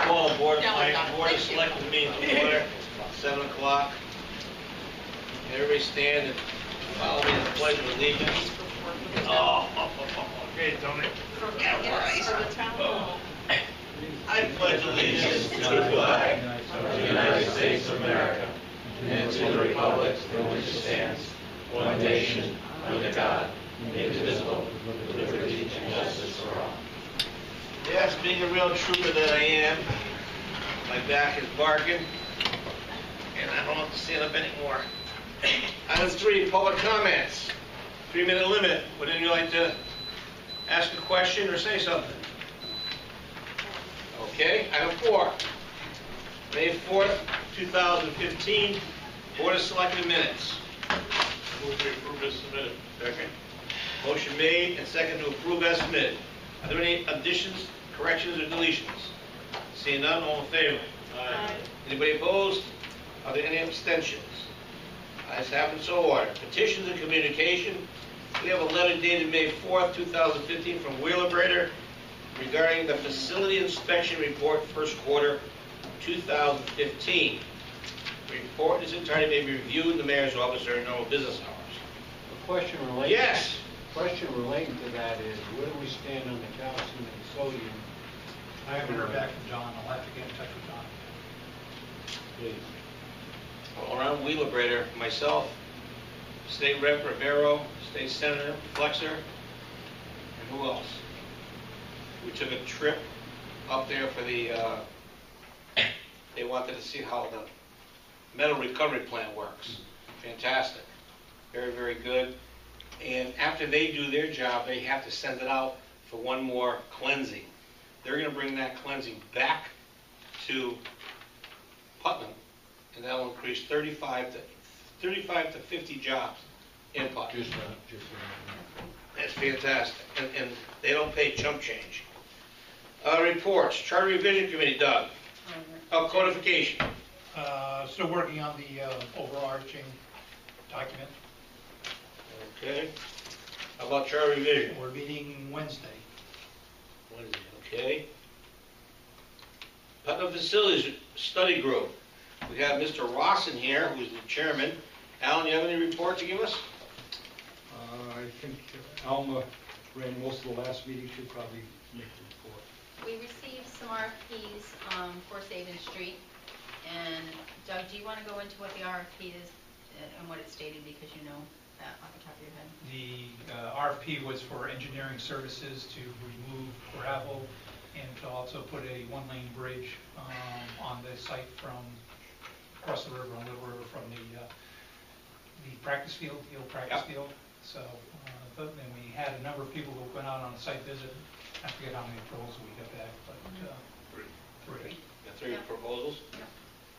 call the Board of Thank you. Selectmen meeting to order, 7 o'clock. Everybody stand and follow me in the pledge of allegiance. Okay, Tony. I pledge allegiance to the flag of the United States of America and to the republic for which it stands, one nation, under God, indivisible, with liberty and justice for all. Yes, being a real trooper that I am, my back is barking, and I don't have to stand up anymore. Item 3, public comments. 3-minute limit. Would anyone like to ask a question or say something? Okay. Item 4, May 4th, 2015, Board of Selectmen minutes. Move to approve as submitted. Second. Motion made and second to approve as submitted. Are there any additions, corrections, or deletions? Seeing none, all in favor? Aye. Anybody opposed? Are there any abstentions? Ayes have it, so ordered. Petitions and communication. We have a letter dated May 4th, 2015 from Wheelabrator regarding the facility inspection report first quarter 2015. The report in its entirety may be reviewed in the mayor's office during normal business hours. A question relating. Yes. Question relating to that is, where do we stand on the calcium and sodium? I haven't heard back from John. I'll have to get in touch with John. Please. All around Wheelabrator, myself, State Rep Rivero, State Senator Flexer, and who else? We took a trip up there for the, they wanted to see how the metal recovery plant works. Fantastic. Very, very good. And after they do their job, they have to send it out for one more cleansing. They're going to bring that cleansing back to Putnam, and that'll increase 35 to 50 jobs in Putnam. Just That's fantastic. And they don't pay chump change. Reports. Charter Revision Committee, Doug. Codification. Still working on the overarching document. Okay. How about Charter Revision? We're meeting Wednesday. Wednesday, okay. Putnam Facilities Study Group. We have Mr. Rawson here, who's the chairman. Alan, you have any report to give us? I think Alma ran most of the last meeting. Should probably make the report. We received some RFPs for Saban Street, and Doug, do you want to go into what the RFP is and what it stated, because you know that off the top of your head? The RFP was for engineering services to remove gravel and to also put a one-lane bridge on the site from across the river, on the river from the practice field, the old practice field. So then we had a number of people who went out on a site visit. I forget how many proposals we got back, but three. The 3 proposals?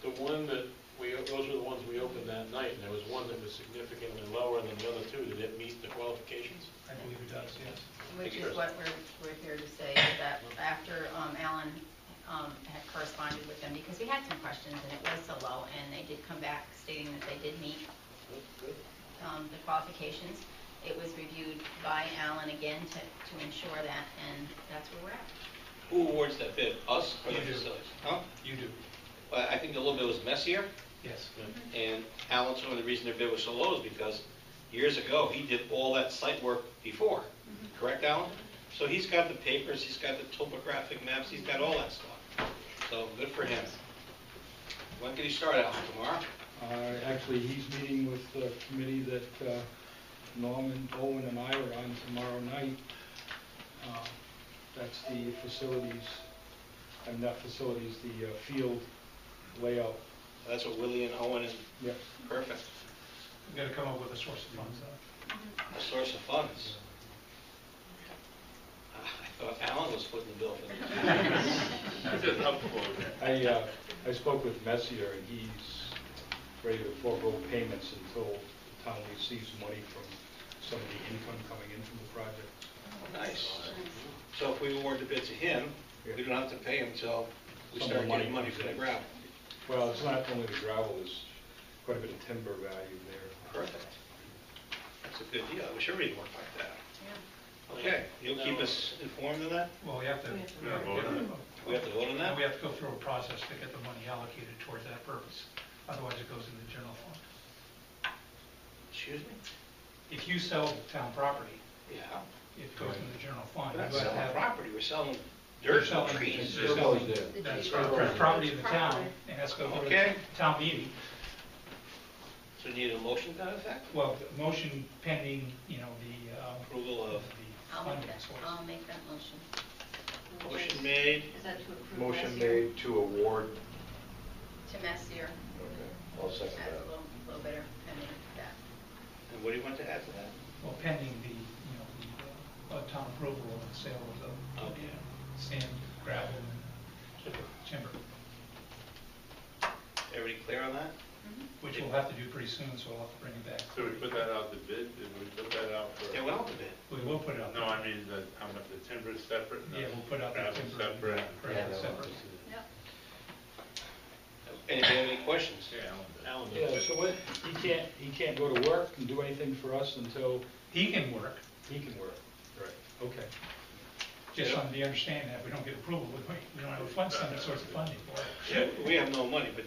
The one that those were the ones we opened that night, and there was one that was significantly lower than the other two. Did it meet the qualifications? I believe it does, yes. Which is what we're here to say, is that after Alan had corresponded with them, because we had some questions and it was so low, and they did come back stating that they did meet the qualifications. It was reviewed by Alan again to ensure that, and that's where we're at. Who awards that bid? Us or the You do. facilities? Huh? You do. Well, I think a little bit was messier. Yes. And Alan, some of the reason their bid was so low is because years ago he did all that site work before. Correct, Alan? So he's got the papers, he's got the topographic maps, he's got all that stuff. So good for him. When can he start out? Tomorrow? Actually, he's meeting with the committee that Norman, Owen, and I are on tomorrow night. That's the facilities, and not facilities, the field layout. That's what Willie and Owen is. Yes. Perfect. We've got to come up with a source of funds, though. A source of funds. I thought Alan was footing the bill for that. I spoke with Messier, and he's ready to forego payments until the town receives money from some of the income coming in from the project. Nice. So if we award the bid to him, we don't have to pay him until we Some start more getting money for the gravel. Well, it's not only the gravel, there's quite a bit of timber value there. Perfect. That's a good deal. I wish everybody worked like that. Yeah. Okay, you'll keep us informed of that? Well, we have to We have to vote on And that? we have to go through a process to get the money allocated towards that purpose. Otherwise, it goes in the general fund. Excuse me? If you sell town property, Yeah. it goes in the general fund. We're not You have to selling have- property, we're selling You're dirt and selling- trees. you're Still selling- goes there. That's The tree. property in the town, and that's go to Okay. the town meeting. So need a motion to that effect? Well, the motion pending, the Approval of, I'll funding make that, source. I'll make that motion. motion made, Is that to approve Motion last year? made to award. To Messier, Okay, I'll second that's a that. little better pending that. and what do you want to add to that? Well, pending the, the town approval of the sale of the Okay. sand, gravel, and timber, Everybody clear on that? which we'll have to do pretty soon, so we'll have to bring it back. So we put that out to bid, did we put that out for? Yeah, well, a bit. We will put it out. No, I mean, how much the timber's separate? and the Yeah, we'll put out the gravel timber. separate. Gravel separate. Yep. Anybody have any questions? Yeah, Alan Yeah, does. so what, he can't go to work and do anything for us until He can work, he can work? Right. Okay. just on the understanding that we don't get approval, we don't have a fund, some source of funding for it. Yeah, we have no money, but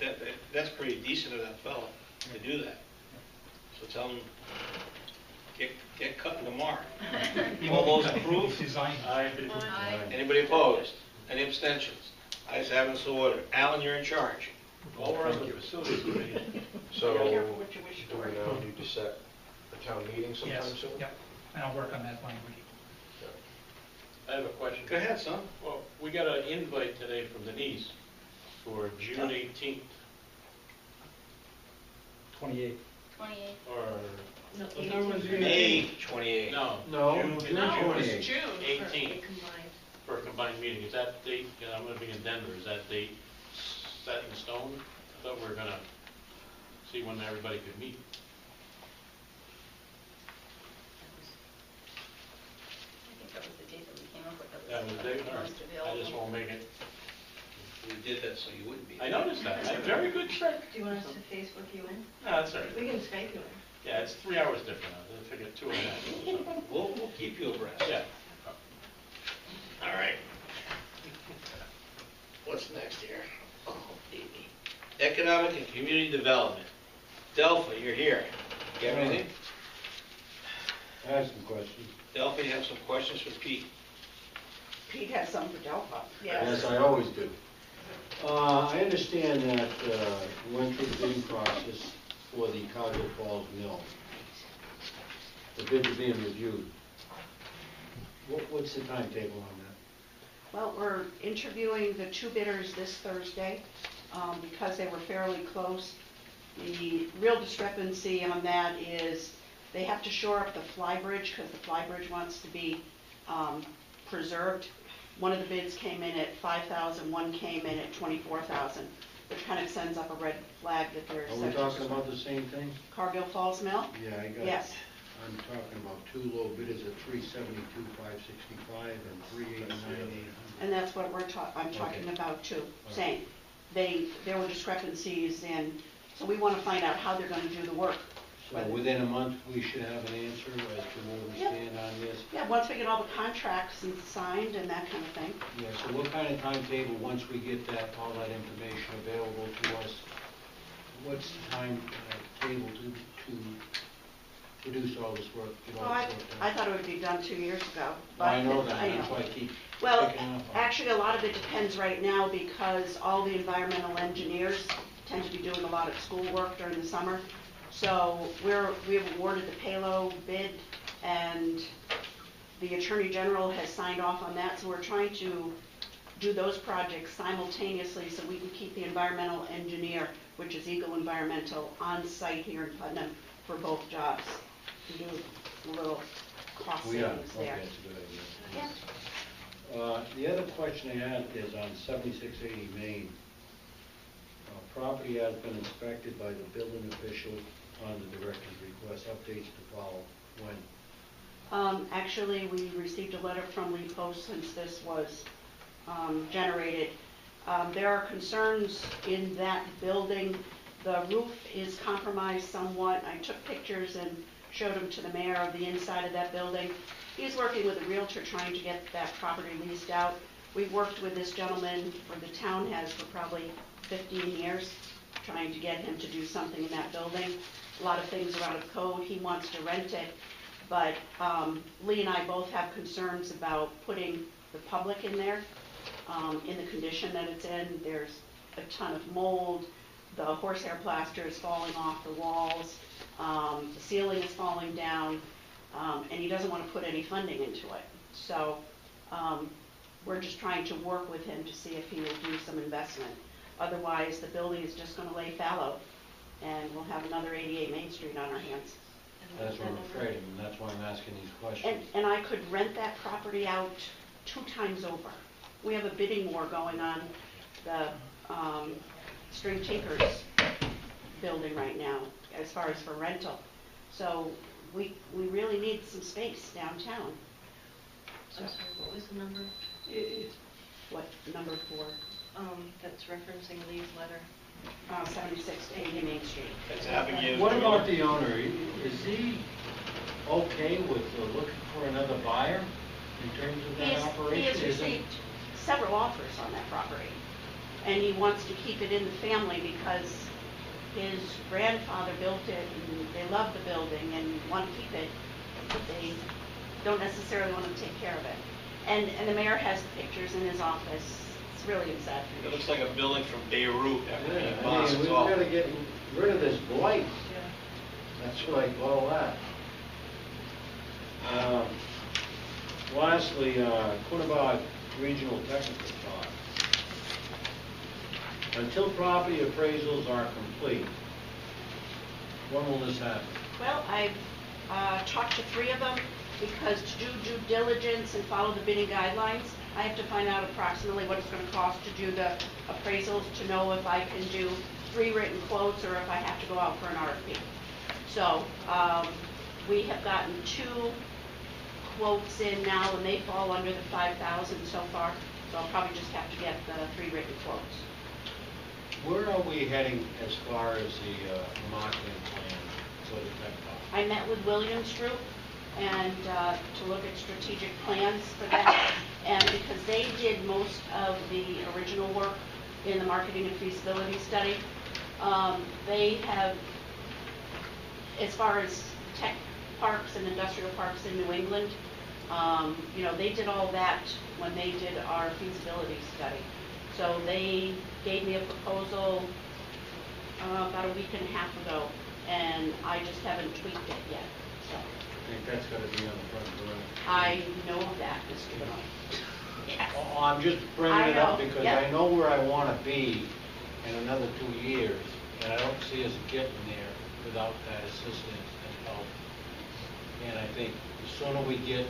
that's pretty decent of that fellow to do that. So tell him, get cutting tomorrow. He All won't be those cutting, approved? he's designing. Aye. Anybody opposed? Any abstentions? Ayes have it, so ordered. Alan, you're in charge. While we're on the facilities committee, So, Be careful what you wish do for. we now need to set a town meeting sometime Yes, soon? yep, and I'll work on that language. I have a question. Go ahead, son. Well, we got an invite today from Denise for June 18th, 28. 28. or, No, Was that was 18. May 28th. no. No, June June No, it was 28th. June for 18th. a combined. For a combined meeting, is that date, I'm gonna be in Denver, is that date set in stone? I thought we were gonna see when everybody could meet. I think that was the date that we came up with. That was the date, all right. Most I just available. won't make it. We did that so you wouldn't be. I noticed that, a very good trick. Do you want us to Facebook you in? No, that's all right. We can Skype you in. Yeah, it's 3 hours different, I figured 2.5 or something. We'll keep you abreast. Yeah. All right. What's next here? Oh, baby. Economic and Community Development. Delphi, you're here. You have anything? I have some questions. Delphi, you have some questions for Pete. Pete has some for Delphi. Yes, I always do. I understand that we went through the bidding process for the Cowgill Falls Mill. The bids are being reviewed. What's the timetable on that? Well, we're interviewing the two bidders this Thursday because they were fairly close. The real discrepancy on that is they have to shore up the fly bridge because the fly bridge wants to be preserved. One of the bids came in at $5,000, one came in at $24,000, which kind of sends up a red flag that there's Are we talking about the same thing? Cargill Falls Mill? Yeah, I got it. Yes. I'm talking about two low bidders at $372,565 and $389,800. And that's what I'm talking Okay. about too, Okay. saying there were discrepancies, and so we want to find out how they're going to do the work. So within a month, we should have an answer as to where we Yep. stand on this? Yeah, once we get all the contracts and signed and that kind of thing. Yeah, so what kind of timetable, once we get all that information available to us, what's the table to produce all this work? get all Well, this work done? I thought it would be done 2 years ago. but I know that, I know. that's why I keep Well, picking up on it. actually, a lot of it depends right now because all the environmental engineers tend to be doing a lot of school work during the summer. So we have awarded the payload bid, and the Attorney General has signed off on that. So we're trying to do those projects simultaneously so we can keep the environmental engineer, which is Eagle Environmental, on site here in Putnam for both jobs. To do a little cost We are, savings okay, there. that's a good idea. Yeah. The other question I had is on 7680 Main. Property has been inspected by the building official on the director's request. Updates to follow. When? Actually, we received a letter from Lee Post since this was generated. There are concerns in that building. The roof is compromised somewhat. I took pictures and showed them to the mayor of the inside of that building. He's working with a realtor trying to get that property leased out. We've worked with this gentleman, or the town has, for probably 15 years, trying to get him to do something in that building. A lot of things are out of code. He wants to rent it, but Lee and I both have concerns about putting the public in there, in the condition that it's in. There's a ton of mold, the horsehair plaster is falling off the walls, the ceiling is falling down, and he doesn't want to put any funding into it. So we're just trying to work with him to see if he will do some investment. Otherwise, the building is just going to lay fallow, and we'll have another 88 Main Street on our hands. That's what I'm afraid of, and that's why I'm asking these questions. And I could rent that property out 2 times over. We have a bidding war going on the String Tinkers building right now, as far as for rental. So we really need some space downtown. I'm sorry, what was the number? What, number 4? That's referencing Lee's letter. 76 80 Main Street. That's Avenue. What about the owner? Is he okay with looking for another buyer in terms of that He operation? has Is it- received several offers on that property, and he wants to keep it in the family because his grandfather built it, and they love the building and want to keep it, but they don't necessarily want to take care of it. And the mayor has the pictures in his office. It's really It exaggerated. looks like a building from Beirut after Yeah, being I bombed. mean, we've It's all- got to get rid of this blight. That's what I call that. Lastly, what about regional technical talk? Until property appraisals are complete, when will this happen? Well, I've talked to 3 of them, because to do due diligence and follow the bidding guidelines, I have to find out approximately what it's going to cost to do the appraisals, to know if I can do 3 written quotes or if I have to go out for an RFP. So we have gotten 2 quotes in now, and they fall under the 5,000 so far. So I'll probably just have to get the 3 written quotes. Where are we heading as far as the marketing plan for the tech park? I met with Williams Group and to look at strategic plans for that. And because they did most of the original work in the marketing and feasibility study, they have, as far as tech parks and industrial parks in New England, they did all that when they did our feasibility study. So they gave me a proposal about a week and a half ago, and I just haven't tweaked it yet. So I think that's got to be on the front burner. I know that, Mr. Benoit. Yes. Oh, I'm just bringing I it up know, because yep. I know where I want to be in another 2 years, and I don't see us getting there without that assistance and help. And I think the sooner we get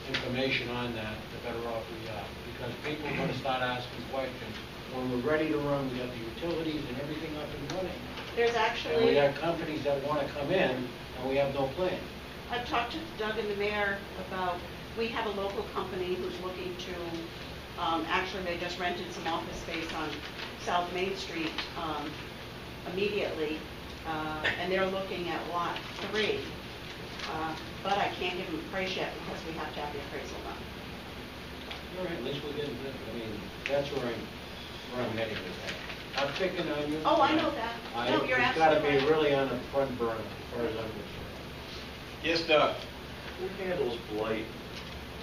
information on that, the better off we are, because people are going to start asking questions. When we're ready to run, we got the utilities and everything up and running. There's And we actually, got companies that want to come in, and we have no plan. I've talked to Doug and the mayor about, we have a local company who's looking to, actually they just rented some office space on South Main Street immediately, and they're looking at lot 3. But I can't give them a price yet because we have to have the appraisal done. All right, at least we're getting, I mean, that's where I'm heading with that. I'm picking on you. Oh, I know that. No, you're It's got to absolutely be right. really on the front burner as far as I'm concerned. Yes, Doug? Who handles blight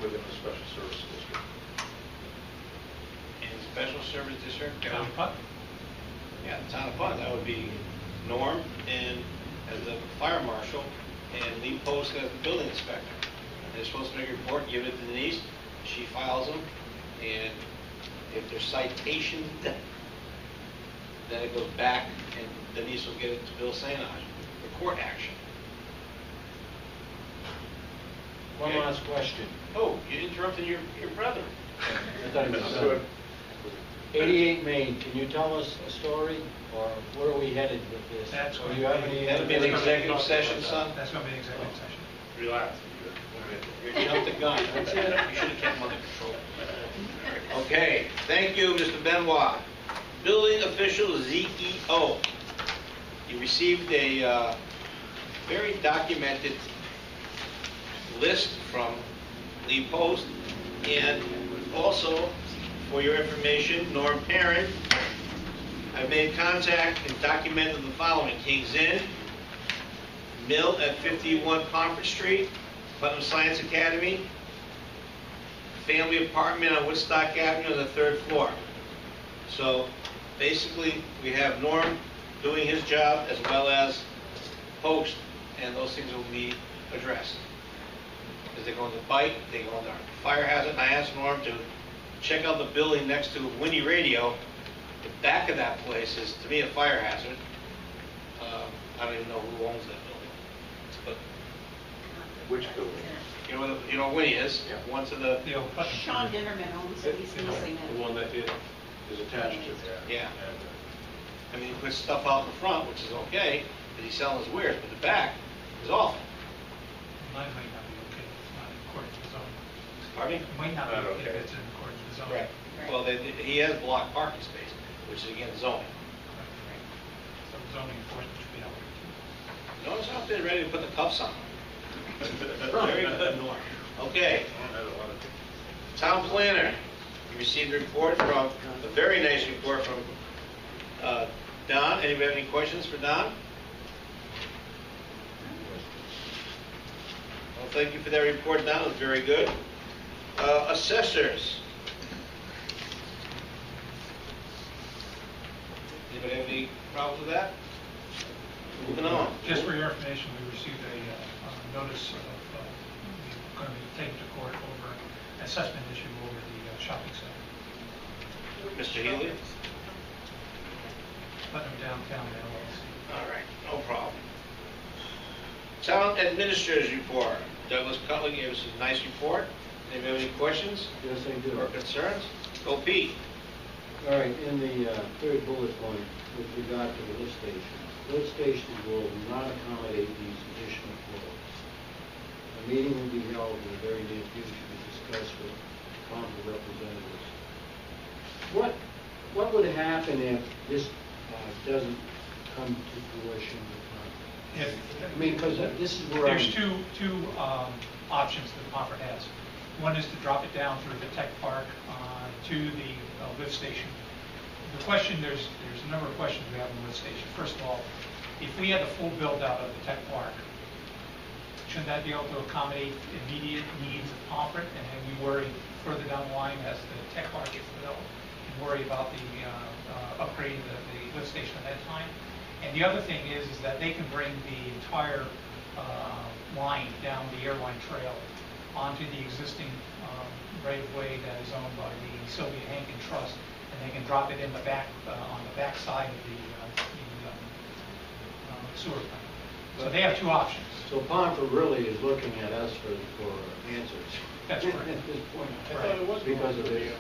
within the special service district? In special service district? Town Putnam. Yeah, the town of Putnam, that would be Norm and as the fire marshal and Lee Post as the building inspector. They're supposed to make a report, give it to Denise, she files them, and if there's citations, then it goes back and Denise will get it to Bill St. for court action. One Okay. last question. Oh, you interrupted your brother. I thought it was done. 88 Main, can you tell us a story, or where are we headed with this? That's Or do you have any? That'll be an executive session, son. That's going to be an executive session. Relax. You jumped the gun. You should have kept him under control. Okay, thank you, Mr. Benoit. Building official ZEO. You received a very documented list from Lee Post and also For your information, Norm Parent, I made contact and documented the following: Kings Inn, Mill at 51 Conference Street, Putnam Science Academy, family apartment on Woodstock Avenue on the 3rd floor. So basically, we have Norm doing his job as well as Post, and those things will be addressed. As they go into bike, they go into fire hazard, and I asked Norm to check out the building next to Winnie Radio. The back of that place is, to me, a fire hazard. I don't even know who owns that building. But Which building? you know where Winnie is? Yeah. One to the, The old Putnam. Sean Dinnerman owns it, he's leasing The it. one that is attached to. yeah. I mean, he puts stuff out in the front, which is okay, because he's selling his wares, but the back is awful. Mine might not be okay, it's not in accordance with zoning. Pardon me? It might not be Not okay okay. if it's in accordance with zoning. Correct. Well, he has blocked parking space, which is again zoning. So zoning enforcement should be out there too. Notice out there ready to put the cuffs on. Very good, Norm. Okay, town planner, you received a report from, a very nice report from Don. Anybody have any questions for Don? Well, thank you for that report, Don, it was very good. Assessors. Anybody have any problems with that? Moving on. Just for your information, we received a notice of, we're going to be taken to court over an assessment issue over the shopping center. Mr. Healy? Putnam Downtown LLC. All right, no problem. Town Administrator's Report. Douglas Cutler gave us a nice report. Anybody have any questions Yes, I do. or concerns? Go Pete. All right, in the third bullet point, with regard to the lift stations will not accommodate these additional floors. A meeting will be held in the very near future to discuss with council representatives. What would happen if this doesn't come to fruition? I mean, because this is where There's two options that the Pomfret has. One is to drop it down through the tech park to the lift station. The question, there's a number of questions we have on the lift station. First of all, if we had the full build out of the tech park, shouldn't that be able to accommodate immediate needs of Pomfret, and then we worry further down the line as the tech park gets developed, and worry about the upgrading the lift station at that time? And the other thing is that they can bring the entire line down the airline trail onto the existing right-of-way that is owned by the Sylvia Hankin Trust, and they can drop it in the back, on the back side of the sewer plant. So they have two options. So Pomfret really is looking at us for answers. That's correct. At this point. Right. Because of this.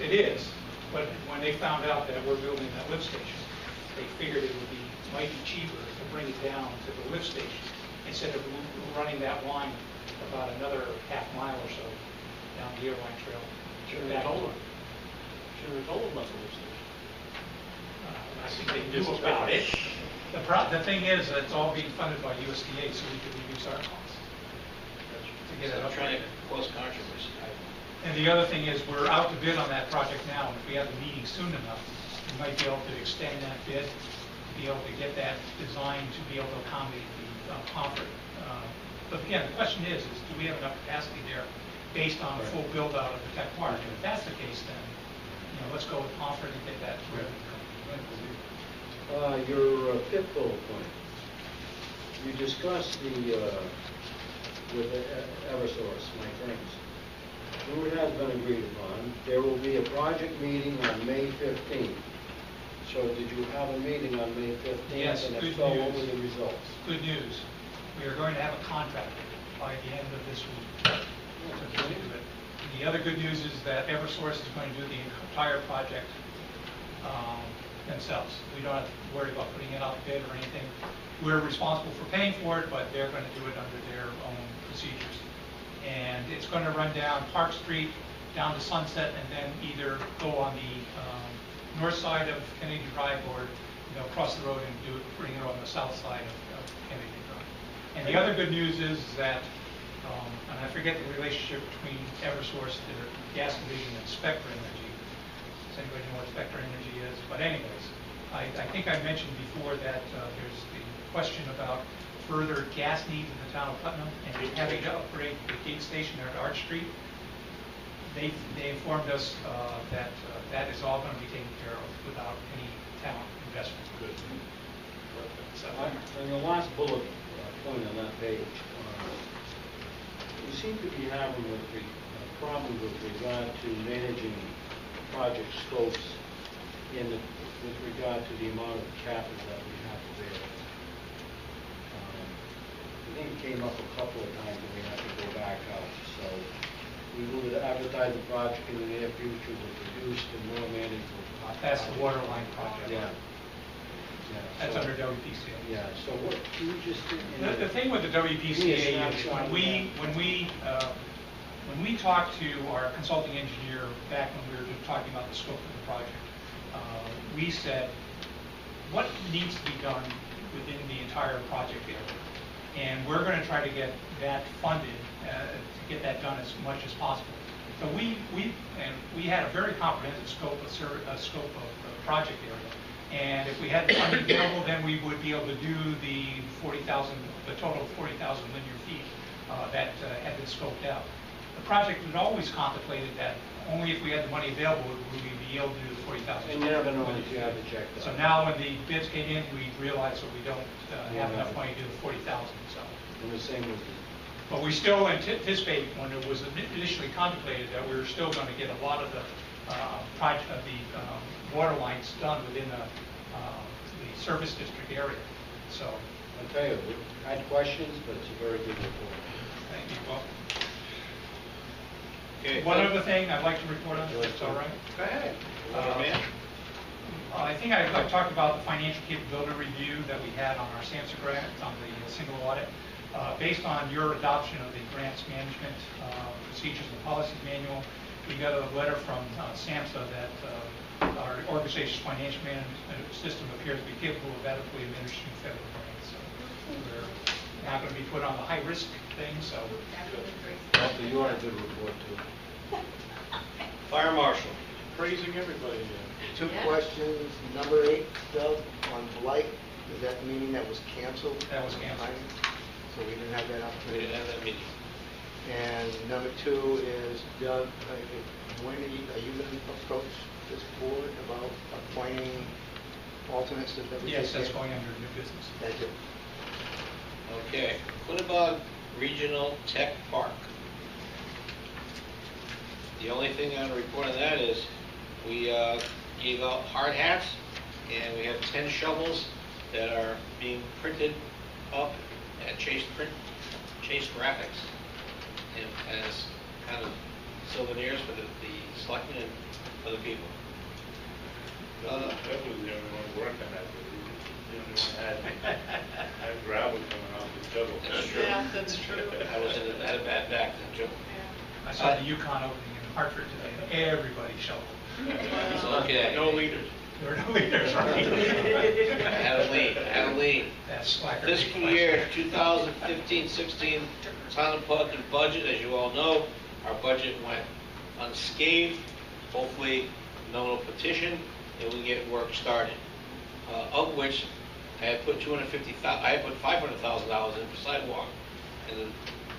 It is, but when they found out that we're building that lift station, they figured it would be, might be cheaper to bring it down to the lift station instead of running that line about another half mile or so down the airline trail. Should have told them. Should have told them about the lift station. I think they knew about it. The thing is, that it's all being funded by USDA, so we could reduce our costs to get it I'm up. trying to cause controversy. And the other thing is, we're out to bid on that project now, and if we have the meeting soon enough, we might be able to extend that bid, to be able to get that designed to be able to accommodate the Pomfret. But again, the question is do we have enough capacity there based on full build out of the tech park? And if that's the case, then, let's go with Pomfret and get that through. Your fifth bullet point, you discussed with Eversource, my friends. Who has been agreed upon. There will be a project meeting on May 15th. So did you have a meeting on May 15th? Yes, And good if so, what news. were the results? Good news. We are going to have a contractor by the end of this week. So good news. The other good news is that Eversource is going to do the entire project themselves. We don't have to worry about putting it out to bid or anything. We're responsible for paying for it, but they're going to do it under their own procedures. And it's going to run down Park Street, down to Sunset, and then either go on the north side of Kennedy Drive or cross the road and bring it on the south side of Kennedy Drive. And the other good news is that And I forget the relationship between Eversource, their gas division, and Spectra Energy. Does anybody know what Spectra Energy is? But anyways, I think I mentioned before that there's the question about further gas needs in the town of Putnam and having to upgrade the gate station there at Arch Street. They informed us that that is all going to be taken care of without any town investment. Good. So, On the last bullet point on that page, we seem to be having a problem with regard to managing project scopes with regard to the amount of capital that we have available. I think it came up a couple of times and we have to go back out. So we would advertise the project in the near future with reduced and more manageable. that's the water line project. Yeah. That's So- under WPCA. Yeah, so what, can you just... The thing with the WPCA is when we talked to our consulting engineer back when we were talking about the scope of the project, we said, what needs to be done within the entire project area? And we're going to try to get that funded, to get that done as much as possible. So we had a very comprehensive scope of the project area. And if we had the funding available, then we would be able to do the total of 40,000 linear feet that had been scoped out. The project had always contemplated that only if we had the money available would we be able to do the 40,000. And you never know if you have to check that. So now when the bids came in, we realized that we don't have enough money to do the 40,000, so. And the same with But we still anticipate, when it was initially contemplated, that we were still going to get a lot of the water lines done within the service district area. So, I'll tell you, I had questions, but it's a very good report. thank you. Well, Okay. one other thing I'd like to report on, if that's all right. Go ahead. Water man. I think I talked about the financial capability review that we had on our SAMHSA grant on the single audit. Based on your adoption of the grants management procedures and policies manual, we got a letter from SAMHSA that our organization's financial management system appears to be capable of adequately administering federal grants. So we're not going to be put on the high-risk thing, so. Walter, you are a good report, too. Fire marshal. Praising everybody. Two questions. Number 8, Doug, on blight, is that the meeting that was canceled? That was canceled. So we didn't have that We opportunity. didn't have that meeting. And number 2 is, Doug, when are you going to approach this board about appointing alternates to WPCA? Yes, that's going under new business. Thank you. Okay. Quinnebog Regional Tech Park. The only thing I'm reporting on that is we gave out hard hats, and we have 10 shovels that are being printed up at Chase Graphics, and as kind of souvenirs for the selectmen and for the people. That was the only one working on that, the only one had gravel coming off the shovel. That's true. Yeah, that's true. I was in had a bad back then, Joe. I saw the Yukon opening in Hartford today, and everybody shoveled. It's okay. No leaders. There were no leaders, right? Had a lead. That's slacker. Fiscal year 2015-16 Town of Putnam budget, as you all know, our budget went unscathed. Hopefully, no one will petition, and we get work started. Of which I had put $500,000 in for sidewalk, and then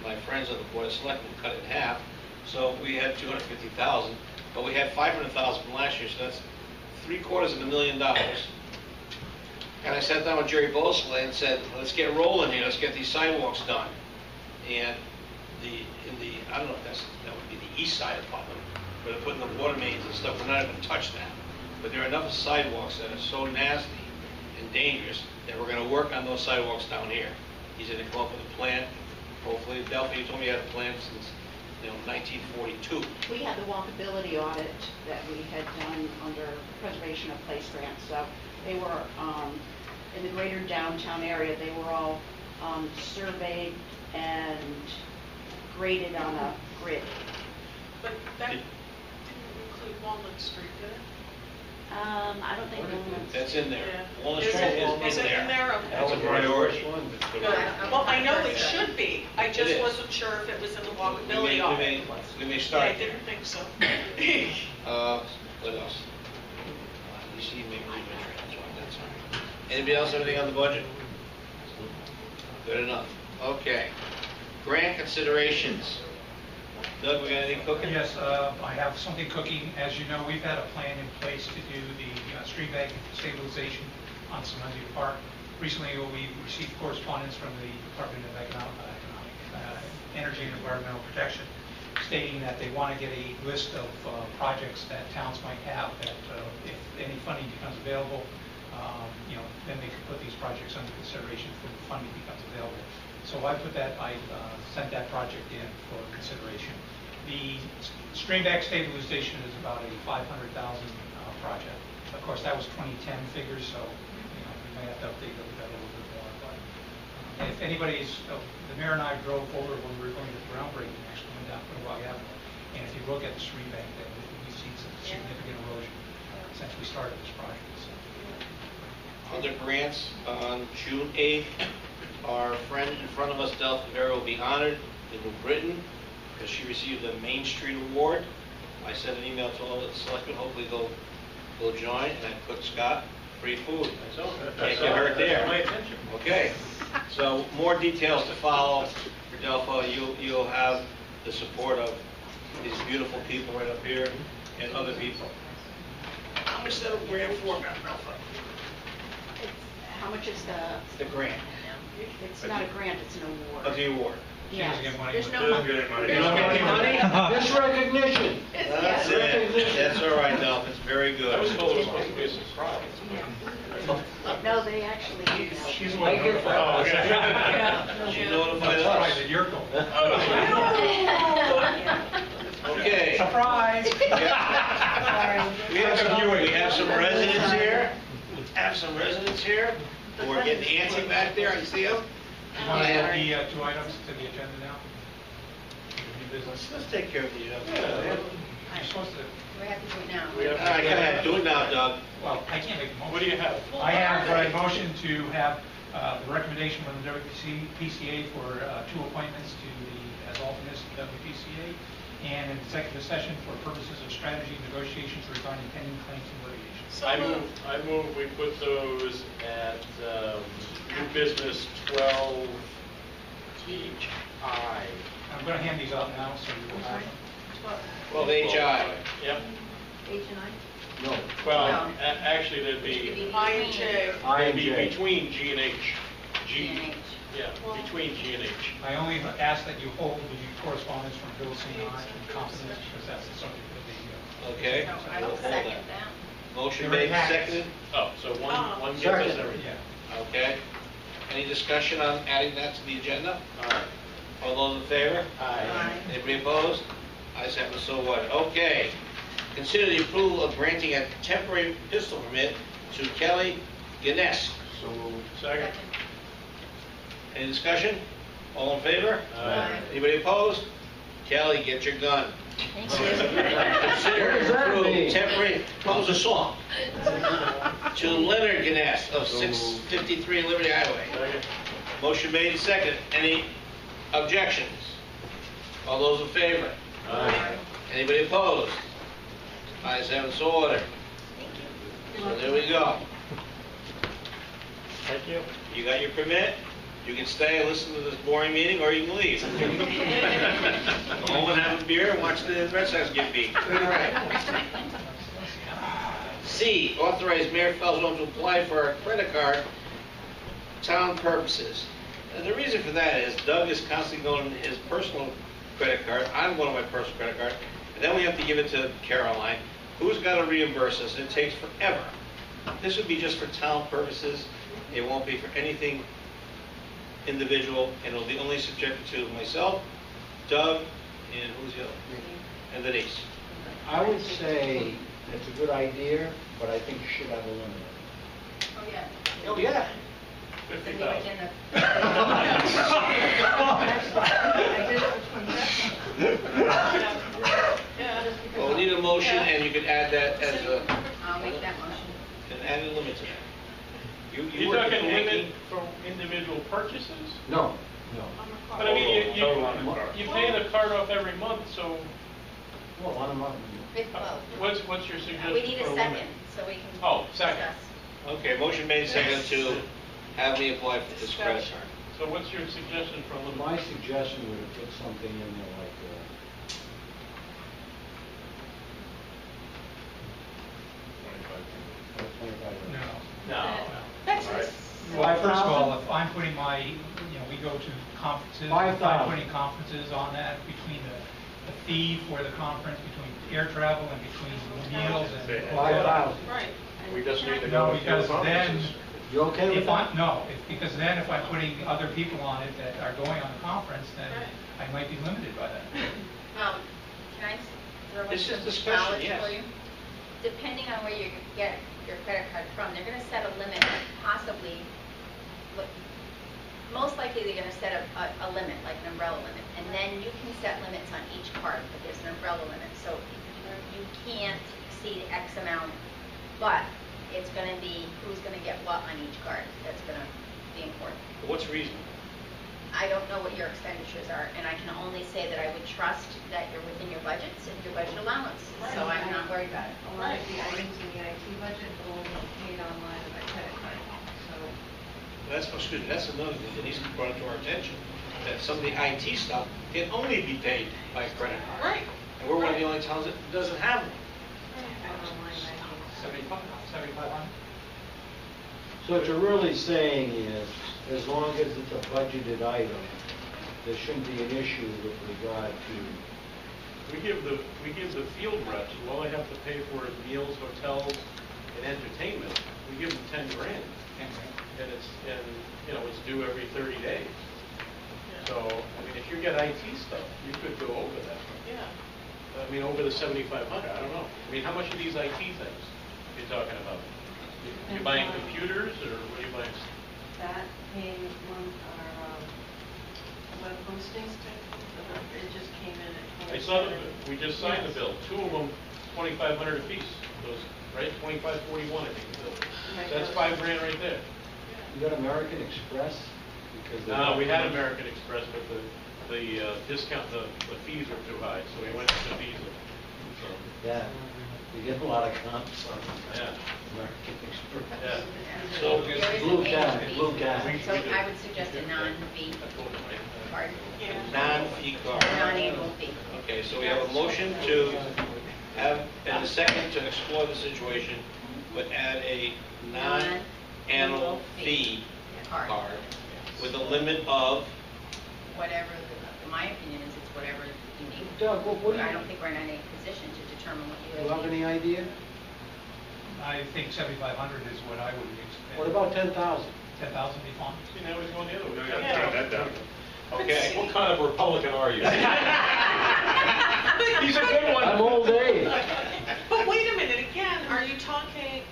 my friends on the Board of Selectmen cut it in half. So we had $250,000, but we had $500,000 from last year, so that's $750,000. And I sat down with Jerry Bosley and said, let's get rolling here, let's get these sidewalks done. And I don't know if that would be the east side of Putnam, where they're putting the water mains and stuff, we're not even touch that. But there are enough sidewalks that are so nasty and dangerous that we're gonna work on those sidewalks down here. He's gonna come up with a plan. Hopefully, Delphi, you told me you had a plan since, 1942. We had the walkability audit that we had done under preservation of place grants. So they were in the greater downtown area. They were all surveyed and graded on a grid. But that didn't include Walnut Street, did it? I don't think Walnut's. That's in there. Yeah. Walnut Is Street it- is is it in there? Okay. That's a priority. Well, I know it should be, I It just is. wasn't sure if it was in the We walkability may audit. start I there. didn't think so. What else? You see, maybe we can transfer, that's all right. Anybody else have anything on the budget? Good enough. Okay. Grant considerations. Doug, we got anything cooking? Yes, I have something cooking. As you know, we've had a plan in place to do the stream bank stabilization on Selendia Park. Recently, we received correspondence from the Department of Energy and Environmental Protection stating that they want to get a list of projects that towns might have that if any funding becomes available, then they can put these projects under consideration when the funding becomes available. So I sent that project in for consideration. The stream bank stabilization is about a $500,000 project. Of course, that was 2010 figures, so we may have to update that a little bit more. But if anybody's, the mayor and I drove over when we were going to groundbreaking, actually went down Quinnipiac Avenue, and if you look at the stream bank, then we see some significant erosion since we started this project. So. Other grants, on June 8th, our friend in front of us, Delphi Vera, will be honored in New Britain because she received the Main Street Award. I sent an email to all the selectmen, hopefully they'll join, and I put Scott, free food. Can't get hurt there. Okay, so more details to follow for Delphi. You'll have the support of these beautiful people right up here and other people. How much is that grant for, Delphi? How much is The grant it's not a grant, it's an award. of the award. She Yes. doesn't get money. There's with no it. money. You don't get any money? This recognition. That's it. That's all right, Delphi. It's very good. I was told it was supposed to be a surprise. No, they actually emailed. She's me. one of her. Oh, okay. She notified Surprise us. that you're going. Okay. Surprise! We have some residents here. Who are getting antsy back there. I see them. You want to add the 2 items to the agenda now? New business. Let's take care of these. You're supposed to, We have to do it now. All right, go ahead. Do it now, Doug. well, I can't make a motion. What do you have? I have a motion to have the recommendation from the WPCA for 2 appointments to as alternates to WPCA, and in executive session for purposes of strategy negotiations regarding pending claims and litigation. I move we put those at new business 12 TI. I'm going to hand these out now, so you will have them. Well, HI. Yep. H and I? No. Well, No. actually, there'd be, I and J. it'd be between G and H. G and H. Yeah, between G and H. I only ask that you hold the correspondence from Bill St. Ange in confidence, because that's the subject of the... Okay. So I We'll will hold second that. that. Motion made, seconded. Oh, so one gets us Second. everything. Yeah. Okay. Any discussion on adding that to the agenda? All right. All those in favor? Aye. Anybody opposed? Ayes have it, so what? Okay. Consider the approval of granting a temporary pistol permit to Kelly Ganesk. So moved. Second. Any discussion? All in favor? Aye. Anybody opposed? Kelly, get your gun. Thank you. Consider What does that approval mean? temporary, what was the song? To Leonard Ganesk of 653 Liberty Highway. Second. Motion made, second. Any objections? All those in favor? Aye. Anybody opposed? Ayes have it, so ordered. So there we go. Thank you. You got your permit? You can stay and listen to this boring meeting, or you can leave. Go home and have a beer and watch the Red Sox get beat. All right. C, authorize Mayor Felson to apply for a credit card, town purposes. And the reason for that is Doug is constantly going to his personal credit card. I'm going to my personal credit card. And then we have to give it to Caroline, who's got to reimburse us. It takes forever. This would be just for town purposes. It won't be for anything individual, and it'll be only subjected to myself, Doug, and who's the other? And Denise. I would say it's a good idea, but I think you should have a limit. Oh, yeah. Oh, yeah. The new agenda. Well, we need a motion, and you can add that as a, I'll make that motion. And add a limit to that. You're work in talking limit banking. for individual purchases? No. On the car. But I mean, Total on the car. you pay the card off every month, so Well, on a month. what's your suggestion We need for a a second, limit? so we can Oh, second. discuss. Okay, motion made second to have me apply for this credit card. So what's your suggestion for a limit? My suggestion would have put something in there like, 25. No. No. That's, All right. Well, first of all, 5,000? if I'm putting my, we go to conferences, if 5,000. I'm putting conferences on that, between the fee for the conference, between air travel and between meals and. 5,000. right. We just need to No, go to because then, You okay with if I, that? no, because then if I'm putting other people on it that are going on the conference, then I might be limited by that. Can I throw in This is some discussion, knowledge yes. for you? Depending on where you get your credit card from, they're gonna set a limit, possibly, most likely they're gonna set a limit, like an umbrella limit, and then you can set limits on each card, but there's an umbrella limit, so you can't exceed X amount, but it's gonna be who's gonna get what on each card, that's gonna be important. What's reasonable? I don't know what your expenditures are, and I can only say that I would trust that you're within your budgets and your budget allowance, so I'm not worried about it. A lot of the items in the IT budget will only be paid online by credit card, so. Excuse me, that's another thing that needs to be brought to our attention, that some of the IT stuff can only be paid by credit card. Right. And we're one of the only towns that doesn't have them. Online banking. 7,500? So what you're really saying is, as long as it's a budgeted item, there shouldn't be an issue with regard to, We give the field reps, all they have to pay for is meals, hotels, and entertainment. We give them 10 grand. And it's due every 30 days. So, I mean, if you get IT stuff, you could go over that. Yeah. I mean, over the 7,500, I don't know. I mean, how much are these IT things you're talking about? You buying computers, or what are you buying? That paying one, our web hosting, it just came in at 27. I saw we just signed the bill. Two of them, 2,500 apiece. Those, right? 2,541, I think the bill. Right. So that's $5 grand right there. you got American Express? Because they- No, we had American Express, but the discount, the fees were too high, so we went to Visa. So, Yeah, you get a lot of comps on yeah, American Express. yeah. So, There is a Blue payment card, fee. blue card. So I would suggest a non-fee I told them, card, Yeah. non-fee card. non-annual fee. Okay, so we have a motion to have, and a second to explore the situation, but add a non-annual fee Card. card with a limit of, Whatever, my opinion is it's whatever you need. Doug, what do you, I don't think we're in any position to determine what do you you have guys need. any idea? I think 7,500 is what I would expect. What about 10,000? 10,000 be fine. see, now he's going the other way. We gotta turn that down. okay, What kind of Republican are you? He's a good one. I'm old age. But wait a minute, again, are you talking,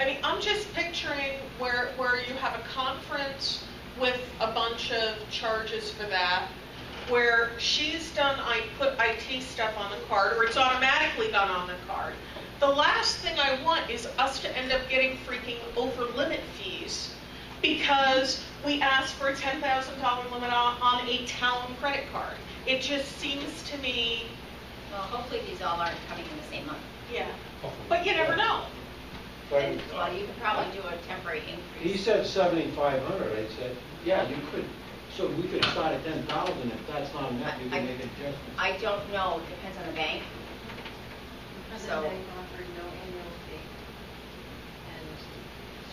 I mean, I'm just picturing where you have a conference with a bunch of charges for that, where she's done, I put IT stuff on the card, or it's automatically gone on the card. The last thing I want is us to end up getting freaking over-limit fees because we asked for a $10,000 limit on a town credit card. It just seems to me, Well, hopefully these all aren't coming in the same month. yeah, but you never know. And, well, you could probably do a temporary He increase. said 7,500, I said, yeah, you could, so we could start at 10,000, if that's not enough, you can make adjustments. I don't know, it depends on the bank. So- Present bank offered no annual fee.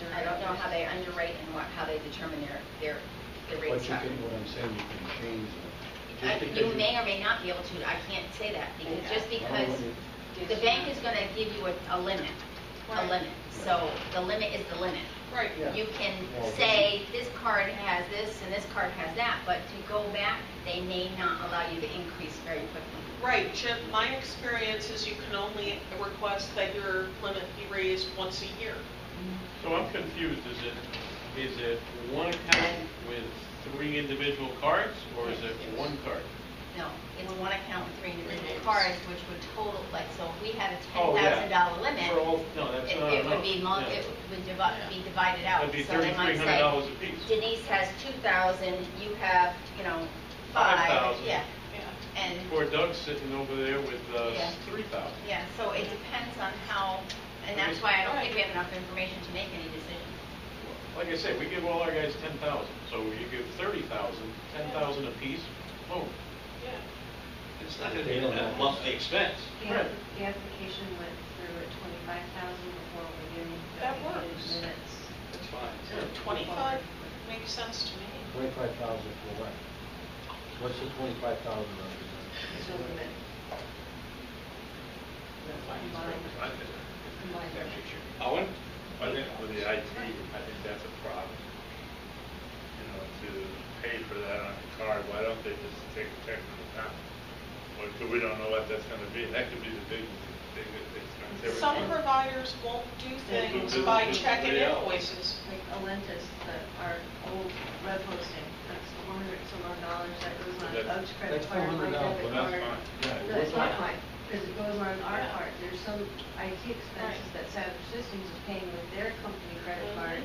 And I don't know how they underwrite and how they determine their But rates you are. can, what I'm saying, you can change them. Just because You may or may not be able to, I can't say that, because just because the bank is gonna give you a limit, Right. so the limit is the limit. Right. Yeah. You can Well, say, this card has this and this card has that, but to go back, they may not allow you to increase very quickly. Right, Jim, my experience is you can only request that your limit be raised once a year. So I'm confused, is it one account with 3 individual cards, or is it one card? No, it's one account with 3 individual cards, which would total, like, so if we had a Oh, yeah. $10,000 limit, For all, no, that's it not it would enough. be, Yeah. it would be divided out. That'd be So they might say, $3,300 apiece. Denise has 2,000, you have, 5. 5,000. Yeah, Yeah. and, Poor Doug's sitting over there with Yeah. 3,000. yeah, so it depends on how, and that's why I don't think we have enough information to make any decisions. Like I say, we give all our guys 10,000, so you give 30,000, 10,000 apiece, boom. Yeah. It's not gonna be a monthly expense. Right. The application went through at 25,000 before we knew That we needed works. minutes. That's fine. 25 makes sense to me. 25,000 for what? What's the 25,000 represent? So the minute. Combined. Owen? I think with the IT, I think that's a problem. You know, to pay for that on the card, why don't they just take a check from the town? Or, 'cause we don't know what that's gonna be, that could be the big expense every Some month. providers won't do They do things business by with check and somebody else. invoices. Like Alentis, our old web hosting, that's $400 some odd dollars that goes on That's- Doug's credit that's card, my $400, debit well, that's card. fine. No, it's not fine, because it goes on our Yeah. card. There's some IT expenses that Savage Systems is paying with their company credit card,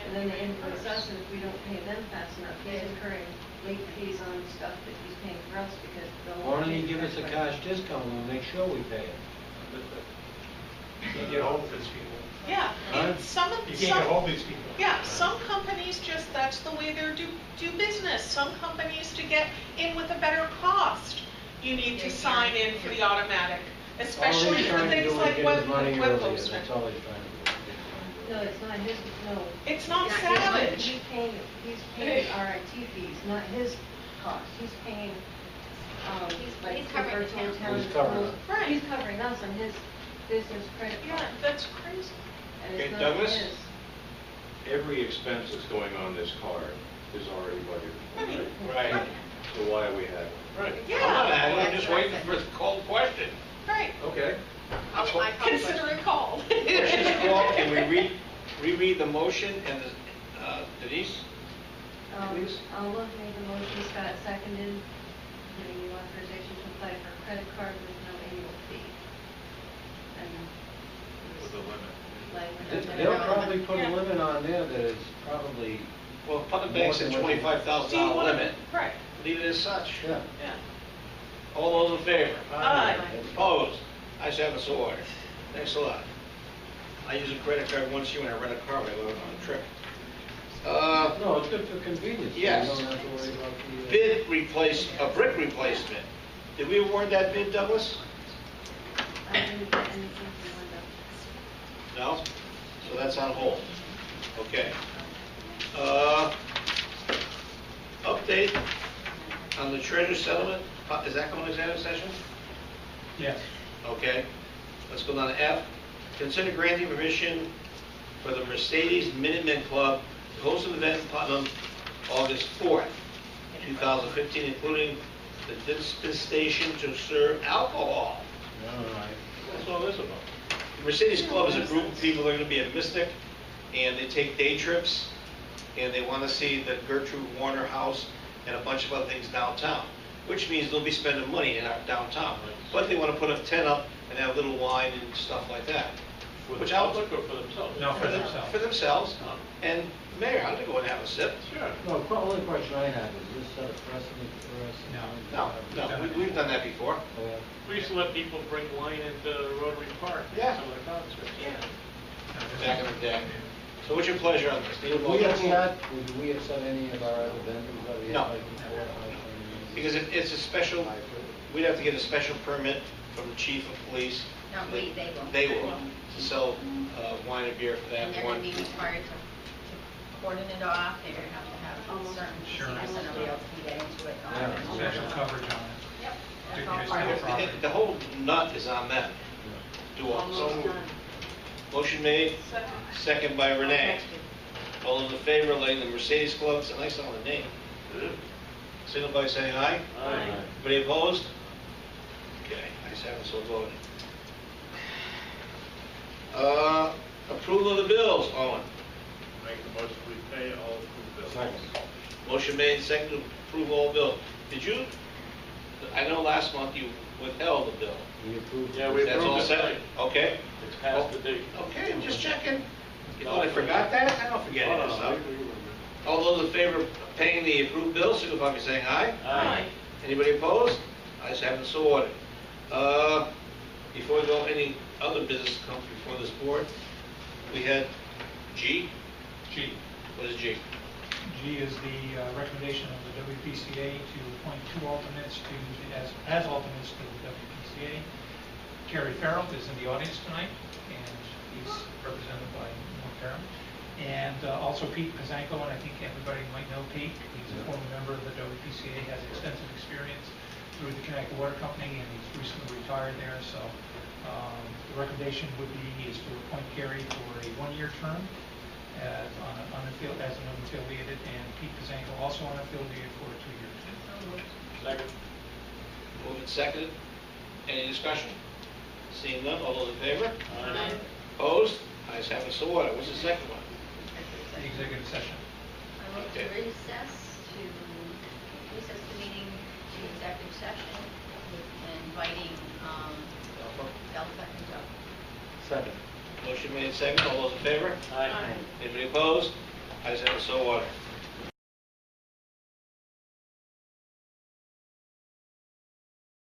and then they invoice us, and if we don't pay them fast enough, he's incurring late fees on stuff that he's paying for us because they'll. Why don't you give us a cash discount and we'll make sure we pay it? You get hold of these people. Yeah, Huh? some of, You can't get some, hold of these people. yeah, some companies just, that's the way they do business. Some companies, to get in with a better cost, you need to sign in for the automatic, especially All he's for trying to things do is like get web his money web earlier, hosting. that's all he's trying to do. No, it's not his, no. It's not his money. Savage. He's paying our IT fees, not his cost. He's paying, like he's the covering the virtual town. town. He's covering schools. us. Right. He's covering us on his business credit card. Yeah, that's crazy. And Okay, it's not Douglas? his. Every expense that's going on this card is already budgeted. Right. So why we have it? Right. Yeah. I'm just waiting for the cold question. Right, Okay. consider it called. Motion's called, can we reread the motion and Denise? Please. I'll look, make the motion, Scott seconded, giving you authorization to apply for a credit card with no annual fee. And With the limit. language. They'll probably put a limit on there that is probably, Well, Putnam Bank said Do you $25,000 wanna- limit. Right, Leave it as such. yeah. yeah. All those in favor? Aye. Opposed? I have it so ordered. Thanks a lot. I use a credit card once a year when I rent a car when I go on a trip. No, it's good for convenience. so Yes. You don't have to worry about the. Bid replace, a brick replacement. Did we award that bid, Douglas? I didn't get anything from Linda. No? So that's on hold. Okay. Update on the treasure settlement. Is that going to executive session? Yes. Okay. Let's go down to F. Consider granting permission for the Mercedes Minutemen Club to host an event in Putnam August 4th, 2015, including the dispensation to serve alcohol. All right. That's what it's about. The Mercedes Club is a group of people that are going to be at Mystic, and they take day trips, and they want to see the Gertrude Warner House and a bunch of other things downtown, which means they'll be spending money in our downtown. But they want to put a tent up and have a little wine and stuff like that. For the Which I'll- public or for themselves? No, For themselves. For themselves. And Mayor, I'm going to go and have a sip. Sure. No, the only question I have is this set a precedent for us? No, we've done that before. Oh, yeah. We used to let people bring wine into Rotary Park. Yeah. Some of the concerts. Yeah. Back in the day. So what's your pleasure on this? Would we upset any of our other vendors that we No. have like before? Because it's a special, we'd have to get a special permit from the chief of police. No, they will. They will, to sell wine and beer for And that they're one. going to be required to cordon it off, they're going to have certain Sure. procedures, so nobody else can get into it. and all that. Special coverage on it. Yep, Good that's all news part to of the it. property. The whole nut is on them. Do all. Almost done. Motion made, Second. second by Renee. All those in favor, letting the Mercedes Club, it's a nice little name. Signify by saying aye. Aye. Anybody opposed? Okay, I have it so voted. Approval of the bills, Owen. Make the motion, we pay all approved bills. Second. Motion made, second to approve all bills. Did you I know last month you withheld the bill. We approved. Yeah, we That's all approved it set? tonight. Okay. It's past the date. Okay, I'm just checking. You thought I forgot that? I don't forget No, it. no, so. we remember. All those in favor of paying the approved bills, signify by saying aye. Aye. Anybody opposed? Ayes have it, so ordered. Before we go, any other business comes before this board? We had G. G. What is G? G is the recommendation of the WPCA to appoint two alternates as alternates to the WPCA. Kerry Farrell is in the audience tonight, and he's represented by Mark Karam. And also Pete Pizanko, and I think everybody might know Pete. He's a former member of the WPCA, has extensive experience through the Connecticut Water Company, and he's recently retired there. So the recommendation would be is to appoint Kerry for a one-year term as an unaffiliated, and Pete Pizanko also unaffiliated for a 2-year term. Second. Moved and seconded. Any discussion? Seeing none, all those in favor? Aye. Opposed? Ayes have it, so ordered. What's the second one? The executive session. I move to Okay. recess the meeting to executive session with inviting, Delta and Joe. Second. Motion made, second. All those in favor? Aye. Anybody opposed? Ayes have it, so ordered.